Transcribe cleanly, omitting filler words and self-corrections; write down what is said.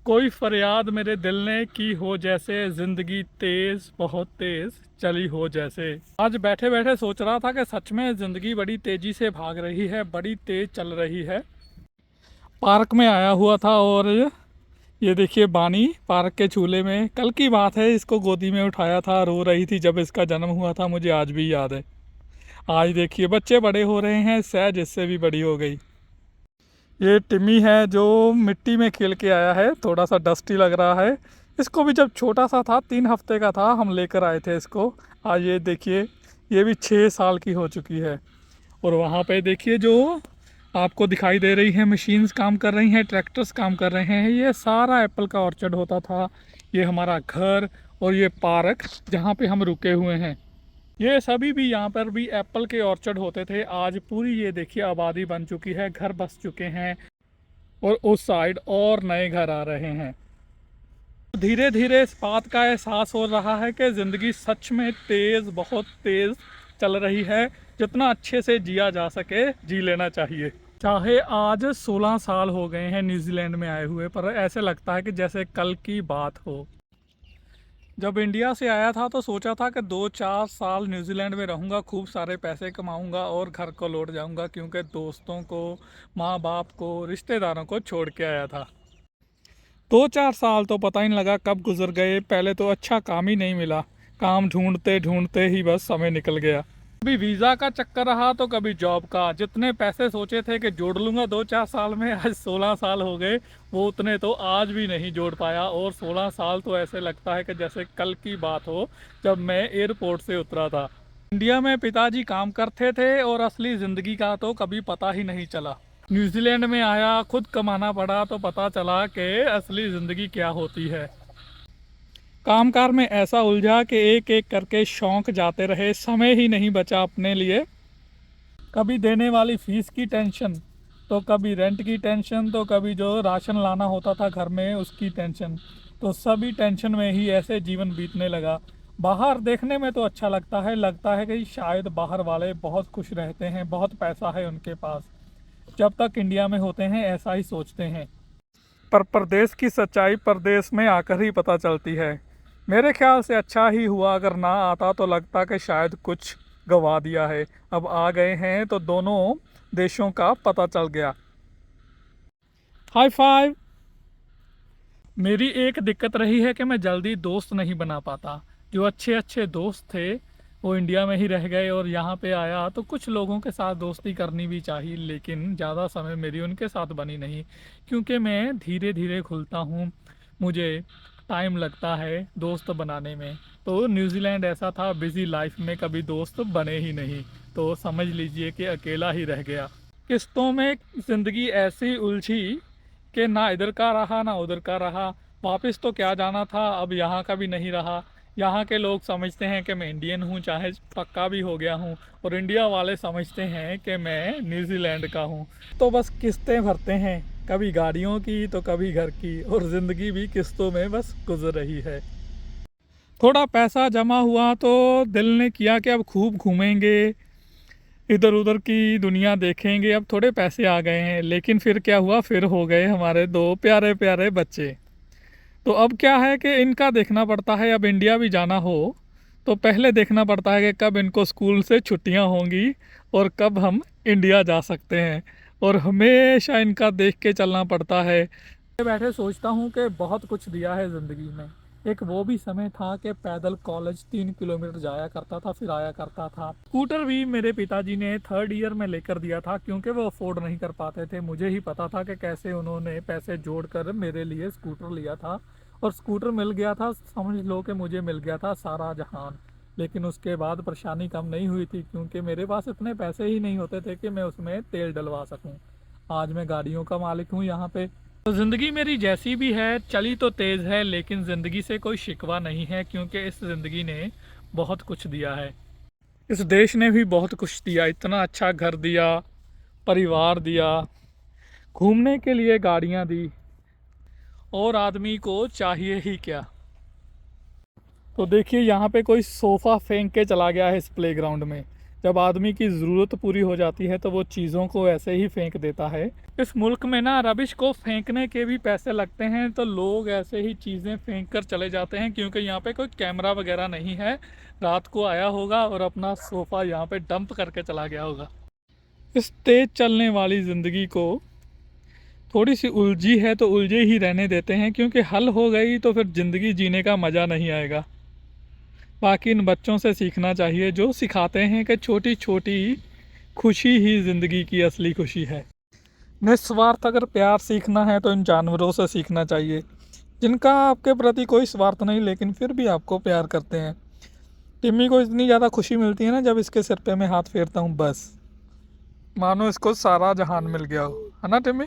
कोई फरियाद मेरे दिल ने की हो जैसे, जिंदगी तेज बहुत तेज चली हो जैसे। आज बैठे बैठे सोच रहा था कि सच में जिंदगी बड़ी तेजी से भाग रही है, बड़ी तेज चल रही है। पार्क में आया हुआ था और ये देखिए बानी पार्क के झूले में, कल की बात है, इसको गोदी में उठाया था, रो रही थी जब इसका जन्म हुआ था, मुझे आज भी याद है। आज देखिए बच्चे बड़े हो रहे हैं, सहज इससे भी बड़ी हो गई। ये टिम्मी है जो मिट्टी में खेल के आया है, थोड़ा सा डस्टी लग रहा है। इसको भी जब छोटा सा था, 3 हफ्ते का था, हम लेकर आए थे इसको। आज ये देखिए ये भी 6 साल की हो चुकी है। और वहाँ पे देखिए जो आपको दिखाई दे रही है मशीन्स काम कर रही हैं, ट्रैक्टर्स काम कर रहे हैं, ये सारा एप्पल का ऑर्चर्ड होता था। ये हमारा घर और ये पार्क जहाँ पे हम रुके हुए हैं, ये सभी भी यहाँ पर भी एप्पल के ऑर्चर्ड होते थे। आज पूरी ये देखिए आबादी बन चुकी है, घर बस चुके हैं और उस साइड और नए घर आ रहे हैं। धीरे धीरे इस बात का एहसास हो रहा है कि ज़िंदगी सच में तेज़ बहुत तेज़ चल रही है। जितना अच्छे से जिया जा सके जी लेना चाहिए। चाहे आज 16 साल हो गए हैं न्यूजीलैंड में आए हुए, पर ऐसे लगता है कि जैसे कल की बात हो। जब इंडिया से आया था तो सोचा था कि 2-4 साल न्यूजीलैंड में रहूँगा, खूब सारे पैसे कमाऊँगा और घर को लौट जाऊँगा, क्योंकि दोस्तों को, माँ बाप को, रिश्तेदारों को छोड़ के आया था। 2-4 साल तो पता ही नहीं लगा कब गुजर गए। पहले तो अच्छा काम ही नहीं मिला, काम ढूंढते ढूंढते ही बस समय निकल गया। कभी वीज़ा का चक्कर रहा तो कभी जॉब का। जितने पैसे सोचे थे कि जोड़ लूँगा 2-4 साल में, आज 16 साल हो गए, वो उतने तो आज भी नहीं जोड़ पाया। और 16 साल तो ऐसे लगता है कि जैसे कल की बात हो, जब मैं एयरपोर्ट से उतरा था। इंडिया में पिताजी काम करते थे और असली ज़िंदगी का तो कभी पता ही नहीं चला। न्यूजीलैंड में आया, खुद कमाना पड़ा, तो पता चला कि असली ज़िंदगी क्या होती है। कामकाज में ऐसा उलझा कि एक एक करके शौक जाते रहे, समय ही नहीं बचा अपने लिए। कभी देने वाली फीस की टेंशन, तो कभी रेंट की टेंशन, तो कभी जो राशन लाना होता था घर में उसकी टेंशन। तो सभी टेंशन में ही ऐसे जीवन बीतने लगा। बाहर देखने में तो अच्छा लगता है कि शायद बाहर वाले बहुत खुश रहते हैं, बहुत पैसा है उनके पास। जब तक इंडिया में होते हैं ऐसा ही सोचते हैं, पर प्रदेश की सच्चाई प्रदेश में आकर ही पता चलती है। मेरे ख्याल से अच्छा ही हुआ, अगर ना आता तो लगता कि शायद कुछ गवा दिया है। अब आ गए हैं तो दोनों देशों का पता चल गया। High five. मेरी एक दिक्कत रही है कि मैं जल्दी दोस्त नहीं बना पाता। जो अच्छे अच्छे दोस्त थे वो इंडिया में ही रह गए और यहाँ पे आया तो कुछ लोगों के साथ दोस्ती करनी भी चाहिए, लेकिन ज़्यादा समय मेरी उनके साथ बनी नहीं, क्योंकि मैं धीरे धीरे खुलता हूँ, मुझे टाइम लगता है दोस्त बनाने में। तो न्यूजीलैंड ऐसा था, बिज़ी लाइफ में कभी दोस्त बने ही नहीं, तो समझ लीजिए कि अकेला ही रह गया। किस्तों में ज़िंदगी ऐसी उलझी कि ना इधर का रहा ना उधर का रहा। वापस तो क्या जाना था, अब यहाँ का भी नहीं रहा। यहाँ के लोग समझते हैं कि मैं इंडियन हूँ, चाहे पक्का भी हो गया हूँ, और इंडिया वाले समझते हैं कि मैं न्यूजीलैंड का हूँ। तो बस किस्तें भरते हैं, कभी गाड़ियों की तो कभी घर की, और ज़िंदगी भी किस्तों में बस गुजर रही है। थोड़ा पैसा जमा हुआ तो दिल ने किया कि अब खूब घूमेंगे, इधर उधर की दुनिया देखेंगे। अब थोड़े पैसे आ गए हैं, लेकिन फिर क्या हुआ, फिर हो गए हमारे 2 प्यारे प्यारे बच्चे। तो अब क्या है कि इनका देखना पड़ता है। अब इंडिया भी जाना हो तो पहले देखना पड़ता है कि कब इनको स्कूल से छुट्टियां होंगी और कब हम इंडिया जा सकते हैं, और हमेशा इनका देख के चलना पड़ता है। बैठे सोचता हूँ कि बहुत कुछ दिया है ज़िंदगी में। एक वो भी समय था कि पैदल कॉलेज 3 किलोमीटर जाया करता था, फिर आया करता था। स्कूटर भी मेरे पिताजी ने 3rd ईयर में लेकर दिया था, क्योंकि वो अफोर्ड नहीं कर पाते थे। मुझे ही पता था कि कैसे उन्होंने पैसे जोड़कर मेरे लिए स्कूटर लिया था, और स्कूटर मिल गया था, समझ लो कि मुझे मिल गया था सारा जहान। लेकिन उसके बाद परेशानी कम नहीं हुई थी, क्योंकि मेरे पास इतने पैसे ही नहीं होते थे कि मैं उसमें तेल डलवा सकूं। आज मैं गाड़ियों का मालिक हूँ यहाँ पे। तो ज़िंदगी मेरी जैसी भी है, चली तो तेज़ है, लेकिन ज़िंदगी से कोई शिकवा नहीं है, क्योंकि इस ज़िंदगी ने बहुत कुछ दिया है। इस देश ने भी बहुत कुछ दिया, इतना अच्छा घर दिया, परिवार दिया, घूमने के लिए गाड़ियाँ दी, और आदमी को चाहिए ही क्या। तो देखिए यहाँ पे कोई सोफ़ा फेंक के चला गया है इस प्लेग्राउंड में। जब आदमी की ज़रूरत पूरी हो जाती है तो वो चीज़ों को ऐसे ही फेंक देता है। इस मुल्क में ना रबिश को फेंकने के भी पैसे लगते हैं, तो लोग ऐसे ही चीज़ें फेंक कर चले जाते हैं क्योंकि यहाँ पे कोई कैमरा वगैरह नहीं है। रात को आया होगा और अपना सोफ़ा यहाँ पे डंप करके चला गया होगा। इस तेज़ चलने वाली ज़िंदगी को थोड़ी सी उलझी है तो उलझे ही रहने देते हैं, क्योंकि हल हो गई तो फिर ज़िंदगी जीने का मज़ा नहीं आएगा। बाकी इन बच्चों से सीखना चाहिए जो सिखाते हैं कि छोटी छोटी खुशी ही ज़िंदगी की असली खुशी है। निस्वार्थ अगर प्यार सीखना है तो इन जानवरों से सीखना चाहिए, जिनका आपके प्रति कोई स्वार्थ नहीं लेकिन फिर भी आपको प्यार करते हैं। टिम्मी को इतनी ज़्यादा खुशी मिलती है ना जब इसके सिर पे मैं हाथ फेरता हूँ, बस मानो इसको सारा जहान मिल गया हो, है ना टिम्मी?